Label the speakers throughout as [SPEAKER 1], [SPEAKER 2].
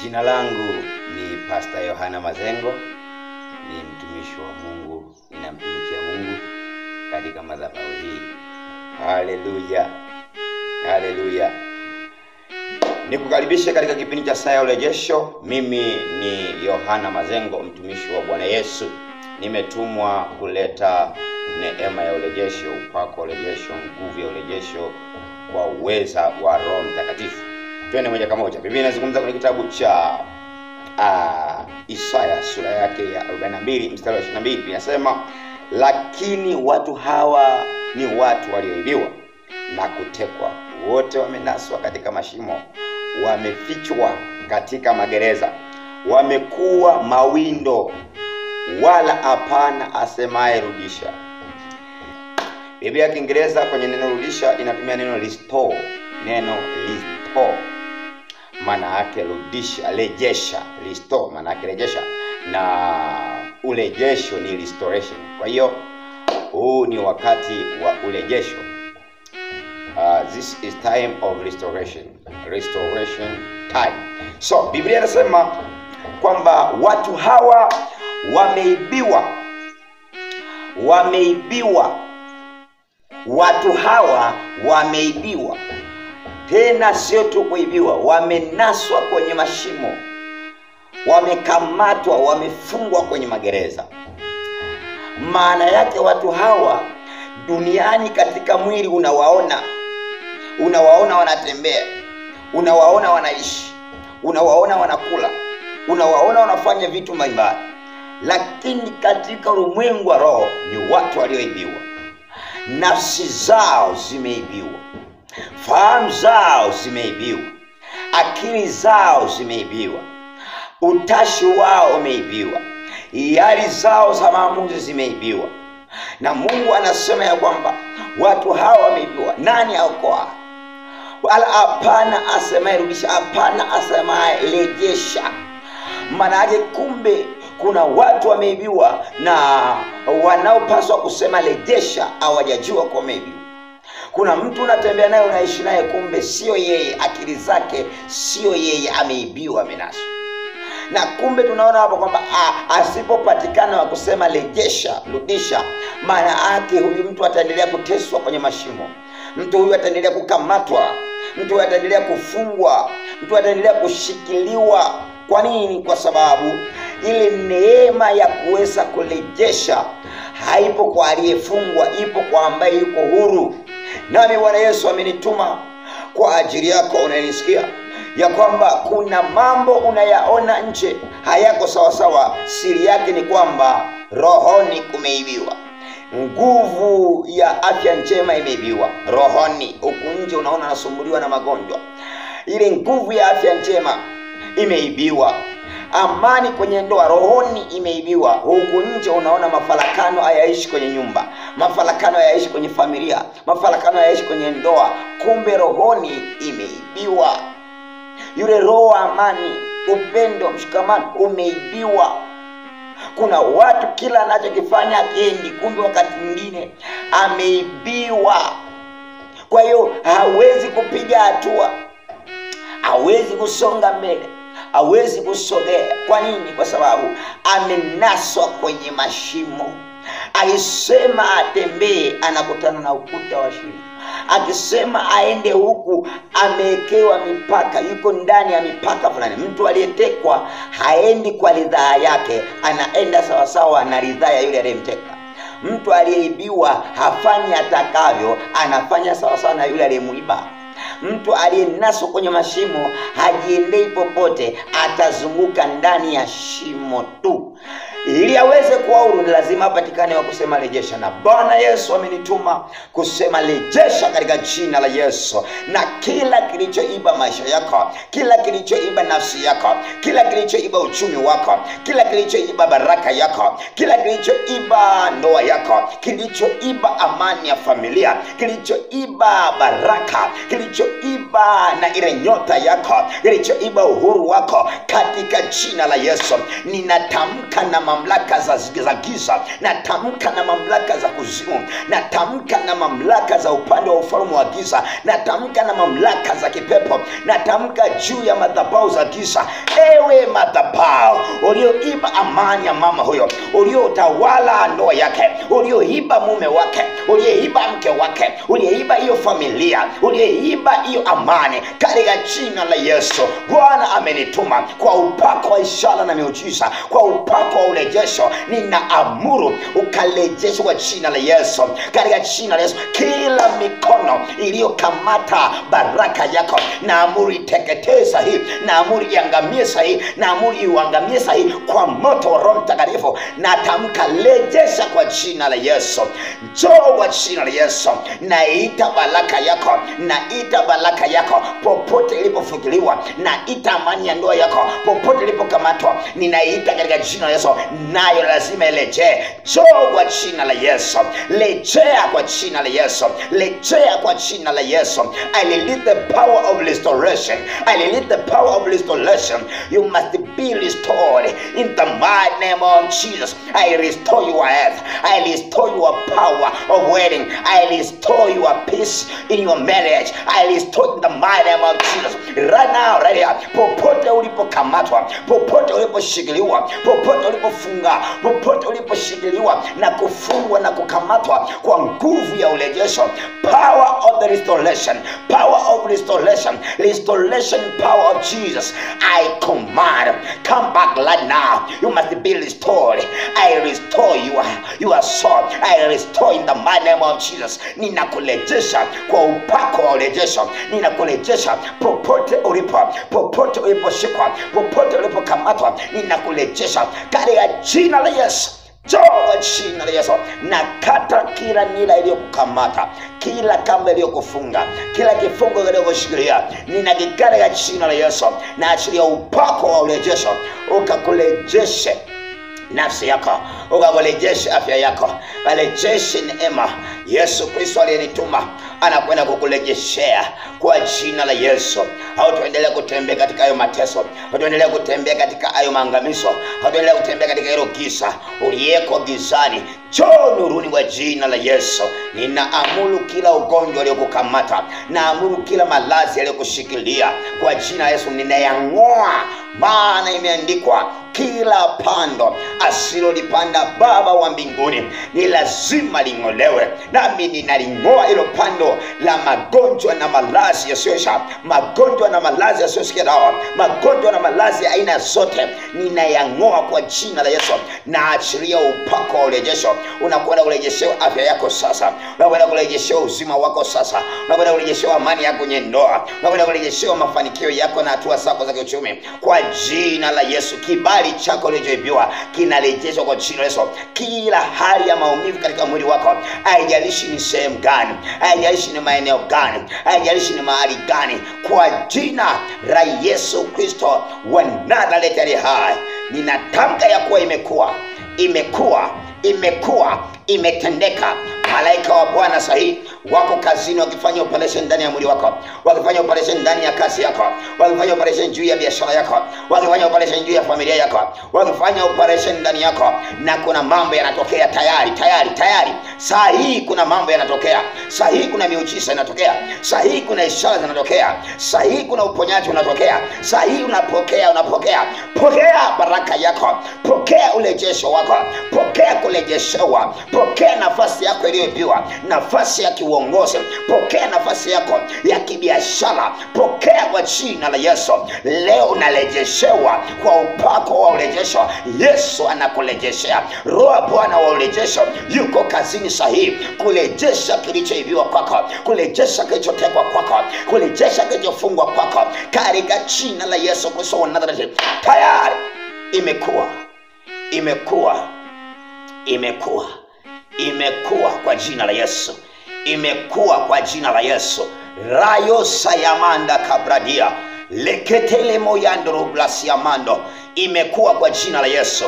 [SPEAKER 1] Jina langu ni Pastor Yohana Mazengo, ni mtumishi wa Mungu, ninamtumikia Mungu katika madhabahu hii. Haleluya. Haleluya. Nikukaribisha katika kipindi cha saa ya urejesho. Mimi ni Yohana Mazengo, mtumishi wa Bwana Yesu. Nimetumwa kuleta neema ya urejesho, upako wa urejesho, nguvu ya urejesho kwa uweza wa Roho Mtakatifu. Twende moja kwa moja. Biblia inazungumza kwenye kitabu cha Isaya sura yake ya 42 mstari wa 22. Inasema, lakini watu hawa ni watu walioibiwa na kutekwa, wote wamenaswa katika mashimo, wamefichwa katika magereza, wamekuwa mawindo, wala hapana asemaye rudisha. Biblia ya Kiingereza kwenye neno rudisha inatumia neno restore. Neno restore maana yake rudisha, rejesha. Restore maana yake rejesha, na urejesho ni restoration. Kwa hiyo huu ni wakati wa urejesho. This is time of restoration. Restoration time. So Biblia inasema kwamba watu hawa wameibiwa. Watu hawa wameibiwa. Tena sio tu kuibiwa, wamenaswa kwenye mashimo, wamekamatwa, wamefungwa kwenye magereza. Maana yake watu hawa duniani katika mwili unawaona wanatembea, unawaona wanaishi, unawaona wanakula, unawaona wanafanya vitu mbalimbali, lakini katika ulimwengu wa roho ni watu walioibiwa. Nafsi zao zimeibiwa, fahamu zao zimeibiwa, akili zao zimeibiwa, utashi wao umeibiwa, hiari zao za maamuzi zimeibiwa. Na Mungu anasema ya kwamba watu hawa wameibiwa. Nani aokoa? Wala hapana asemaye rudisha, hapana asemaye rejesha. Maana yake kumbe kuna watu wameibiwa, na wanaopaswa kusema rejesha hawajajua kwa wameibiwa. Kuna mtu unatembea naye, unaishi naye, kumbe sio yeye, akili zake sio yeye, ameibiwa, amenaswa. Na kumbe tunaona hapa kwamba asipopatikana wa kusema rejesha, rudisha, maana yake huyu mtu ataendelea kuteswa kwenye mashimo. Mtu huyu ataendelea kukamatwa, mtu huyu ataendelea kufungwa, mtu ataendelea kushikiliwa. Kwa nini? Kwa sababu ile neema ya kuweza kurejesha haipo kwa aliyefungwa, ipo kwa ambaye yuko huru. Nami Bwana Yesu amenituma kwa ajili yako unanisikia, ya kwamba kuna mambo unayaona nje hayako sawa sawa. Siri yake ni kwamba rohoni kumeibiwa. Nguvu ya afya njema imeibiwa rohoni. Huku nje unaona nasumbuliwa na magonjwa, ile nguvu ya afya njema imeibiwa. Amani kwenye ndoa rohoni imeibiwa. Huku nje unaona mafarakano hayaishi kwenye nyumba, mafarakano hayaishi kwenye familia, mafarakano hayaishi kwenye ndoa, kumbe rohoni imeibiwa. Yule roho wa amani, upendo, mshikamano umeibiwa. Kuna watu kila anachokifanya akiendi, kumbe wakati mwingine ameibiwa. Kwa hiyo hawezi kupiga hatua, hawezi kusonga mbele, hawezi kusogea. Kwa nini? Kwa sababu amenaswa kwenye mashimo. Akisema atembee, anakutana na ukuta wa shimo. Akisema aende huku, amewekewa mipaka, yuko ndani ya mipaka fulani. Mtu aliyetekwa haendi kwa ridhaa yake, anaenda sawa sawa na ridhaa ya yule aliyemteka. Mtu aliyeibiwa hafanyi atakavyo, anafanya sawa sawa na yule aliyemuiba. Mtu aliyenaswa kwenye mashimo hajiendei popote, atazunguka ndani ya shimo tu. Ili aweze kuwa huru ni lazima apatikane wa kusema rejesha. Na Bwana Yesu amenituma kusema rejesha katika jina la Yesu. Na kila kilichoiba maisha yako, kila kilichoiba nafsi yako, kila kilichoiba uchumi wako, kila kilichoiba baraka yako, kila kilichoiba ndoa yako, kilichoiba amani ya familia, kilichoiba baraka, kilichoiba na ile nyota yako, kilichoiba uhuru wako, katika jina la Yesu ninatamka natamka na mamlaka za giza, natamka na mamlaka za kuzimu, natamka na mamlaka za upande wa ufalme wa giza, natamka na mamlaka za kipepo, natamka juu ya madhabahu za giza. Ewe madhabahu ulioiba amani ya mama huyo, uliotawala ndoa yake, ulioiba mume wake, ulioiba mke wake, ulioiba hiyo familia, ulioiba hiyo amani, katika jina la Yesu, Bwana amenituma kwa upako wa ishara na miujiza, kwa upako wa urejesho. Ninaamuru ukarejeshwe kwa jina la Yesu, katika jina la Yesu. Kila mikono iliyokamata baraka yako, naamuru iteketeza hii, naamuru iangamie hii, naamuru iangamie hii kwa moto wa Roho Mtakatifu. Natamka rejesha kwa jina la Yesu. Njoo kwa jina la Yesu. Naita baraka yako, naita baraka yako popote ilipofikiriwa, naita amani ya ndoa yako popote ilipokamatwa, ninaita katika jina la Yesu, nayo lazima irejee. Njoo kwa jina la Yesu, rejea kwa jina la Yesu, rejea kwa jina la Yesu. I release the power of restoration. I release the power of restoration. You must be restored in the mighty name of Jesus. I restore your health. I restore your power of wedding. I restore your peace in your marriage. I restore in the mighty name of Jesus. Right now, right here, popote ulipokamatwa, popote uliposhikiliwa, popote ulipofunga, popote uliposhikiliwa na kufungwa na kukamatwa kwa nguvu ya urejesho, power of the restoration, power of restoration, restoration power of Jesus. I command, come back right now. You must be restored. I restore your soul. I restore in the mighty name of Jesus. Ninakurejesha kwa upako wa urejesho. Ninakurejesha popote ulipo, popote uliposhikwa, popote ulipokamatwa, ninakurejesha katika jina la Yesu. Njoo jina la Yesu. Nakata kila nira iliyokukamata, kila kamba iliyokufunga, kila kifungo kilichokushikilia, ninakikata kwa jina la Yesu. Na achilia upako wa urejesho ukakurejeshe nafsi yako, ukakurejeshe afya yako, ukarejeshe neema. Yesu Kristo aliyenituma anakwenda kukurejeshea kwa jina la Yesu. Hautaendelea kutembea katika hayo mateso, hautaendelea kutembea katika hayo maangamizo, hautaendelea kutembea katika hilo giza uliyeko gizani. Njoo nuruni kwa jina la Yesu. Ninaamuru kila ugonjwa uliokukamata, naamuru kila malazi yaliyokushikilia kwa jina la Yesu ninayang'oa, maana imeandikwa, kila pando asilolipanda Baba wa mbinguni ni lazima ling'olewe. Nami ninaling'oa hilo pando la magonjwa na malazi yasiyoisha, magonjwa na malazi yasiyosikia dawa, magonjwa na malazi aina zote, ninayang'oa kwa jina la Yesu. Na achilia upako wa urejesho. Unakwenda kurejeshewa afya yako sasa, unakwenda kurejeshewa uzima wako sasa, unakwenda kurejeshewa amani yako kwenye ndoa, unakwenda kurejeshewa mafanikio yako na hatua zako za kiuchumi kwa jina la Yesu. Kibali chako kilichoibiwa kinarejeshwa kwa jina la Yesu. Kila hali ya maumivu katika mwili wako, haijalishi ni sehemu gani, haijalishi ni maeneo gani, haijalishi ni mahali gani, kwa jina la Yesu Kristo wa Nazareti aliye hai, ninatamka ya kuwa imetendeka. Malaika wa Bwana sahihi wako kazini wakifanya operation ndani ya mwili wako, wakifanya operation ndani ya kazi yako, wakifanya operation juu ya biashara yako, wakifanya operation juu ya familia yako, wakifanya operation ndani yako, na kuna mambo yanatokea tayari. Saa hii kuna mambo yanatokea, saa hii kuna miujiza inatokea, saa hii kuna ishara zinatokea, saa hii kuna uponyaji unatokea, saa hii unapokea. Pokea baraka yako, pokea urejesho wako, pokea kurejeshewa, pokea nafasi yako iliyoibiwa, nafasi ya kiuongozi, pokea nafasi yako ya kibiashara, pokea kwa jina la Yesu. Leo unarejeshewa kwa upako wa urejesho. Yesu anakurejeshea. Roho Bwana wa urejesho yuko kazini sahihi kurejesha kilichoibiwa kwako, kurejesha kilichotekwa kwako, kurejesha kilichofungwa kwako, katika jina la Yesu Kristo wa Nazareti. Tayari imekuwa kwa jina la Yesu, imekuwa kwa jina la Yesu. Rayo sayamanda kabradia leketele moyandro blasiamando, imekuwa kwa jina la Yesu.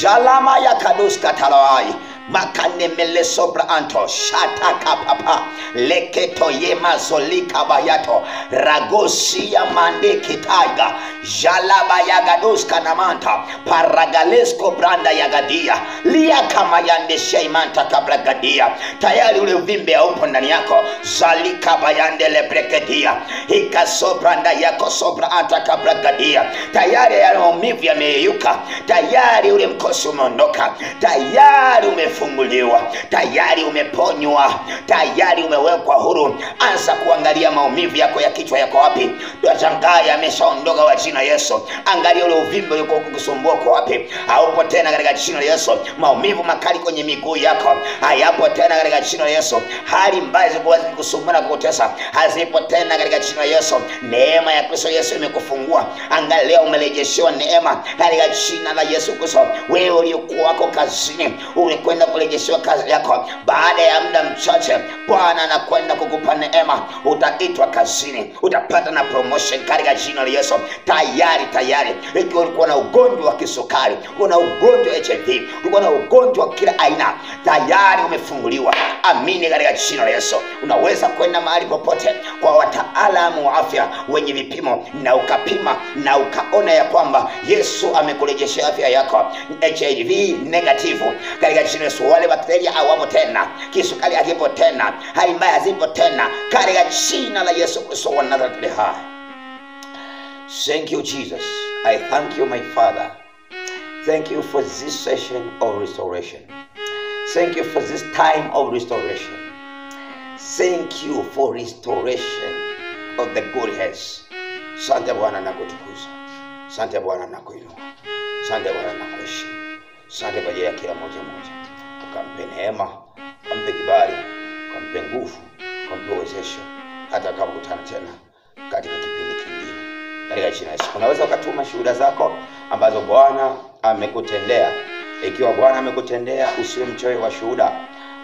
[SPEAKER 1] Jalama ya kaduska talawai, makanemele sobra anto shataka papa leketo yema zolika bayato ragosia mandeke taiga jalaba yagados kanamanta paragalesko branda yagadia lia kama yande sheimanta kabragadia. Tayari ule uvimbe haupo ndani yako, zalika bayande lebrekedia ikasobranda yako sobra anta kabragadia. Tayari ya maumivu yameyeyuka, tayari ule mkosi umeondoka, tayari umefunguliwa, tayari umeponywa, tayari umewekwa huru. Anza kuangalia maumivu yako ya kichwa yako wapi. Tuachangaa yameshaondoka kwa jina Yesu. Angalia ule uvimbe uko kukusumbua kwa wapi, haupo tena katika jina Yesu. Maumivu makali kwenye miguu yako hayapo tena katika jina Yesu. Hali mbaya zikuwa zikusumbua na kukutesa hazipo tena katika jina Yesu. Neema ya Kristo Yesu imekufungua. Angalia umerejeshewa neema katika jina la Yesu Kristo. Wewe uliokuwa wako kazini, ulikwenda kurejeshewa kazi yako, baada ya muda mchache Bwana anakwenda kukupa neema. Utaitwa kazini, utapata na promotion katika jina la Yesu. Tayari. Ikiwa ulikuwa na ugonjwa wa kisukari, una ugonjwa wa HIV, ulikuwa na ugonjwa wa kila aina, tayari umefunguliwa. Amini katika jina la Yesu. Unaweza kwenda mahali popote kwa wataalamu wa afya wenye vipimo, na ukapima na ukaona ya kwamba Yesu amekurejeshea afya yako. HIV negative katika jina la Yesu. Wale bakteria hawapo tena, kisukari hakipo tena, hali mbaya hazipo tena katika jina la Yesu Kristo wa Nazareti hai. Thank you Jesus. I thank you my Father. Thank you for this session of restoration. Thank you for this time of restoration. Thank you for restoration of the good health. Asante Bwana nakutukuza. Asante Bwana nakuinua. Asante Bwana nakuheshimu. Asante kwa ajili ya kila mmoja. Ukampe neema, ukampe kibali, ukampe nguvu, ukampe uwezesho hata kama kutana tena katika kipindi kingine. Katika jina la Yesu. Unaweza ukatuma shuhuda zako ambazo Bwana amekutendea. Ikiwa Bwana amekutendea, usiwe mchoyo wa shuhuda.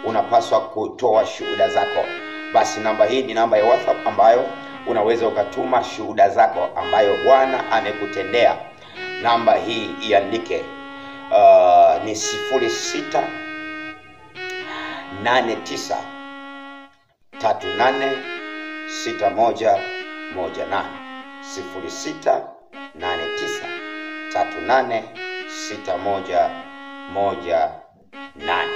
[SPEAKER 1] Unapaswa kutoa shuhuda zako. Basi namba hii ni namba ya WhatsApp ambayo unaweza ukatuma shuhuda zako ambayo Bwana amekutendea. Namba hii iandike ni 0689 386118 0689386118.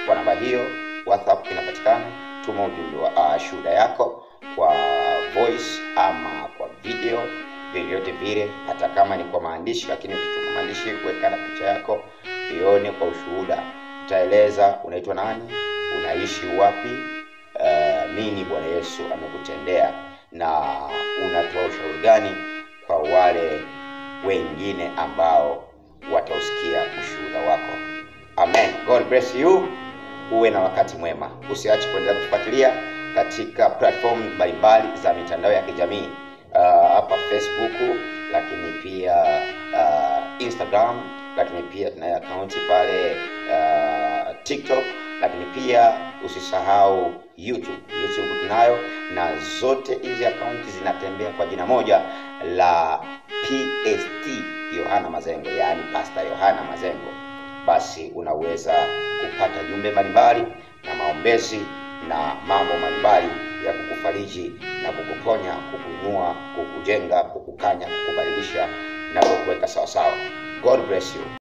[SPEAKER 1] Kwa namba hiyo WhatsApp inapatikana. Tuma ujumbe wa shuhuda yako kwa voice ama kwa video, vyovyote vile, hata kama ni kwa maandishi. Lakini ukituma maandishi, weka na picha yako ione kwa ushuhuda. Utaeleza unaitwa nani, unaishi wapi, nini Bwana Yesu amekutendea, na unatoa ushauri gani kwa wale wengine ambao watausikia ushuhuda wako. Amen. God bless you. Uwe na wakati mwema. Usiache kuendelea kufuatilia katika platform mbalimbali za mitandao ya kijamii, hapa Facebook, lakini pia Instagram, lakini pia tunayo account pale TikTok, lakini pia usisahau YouTube tunayo, na zote hizi account zinatembea kwa jina moja la PST Yohana Mazengo, yani Pastor Yohana Mazengo. Basi unaweza kupata jumbe mbalimbali na maombezi na mambo mbalimbali ya kukufariji na kukuponya, kukuinua, kukujenga, kukukanya, kukubadilisha na kukuweka sawa sawa. God bless you.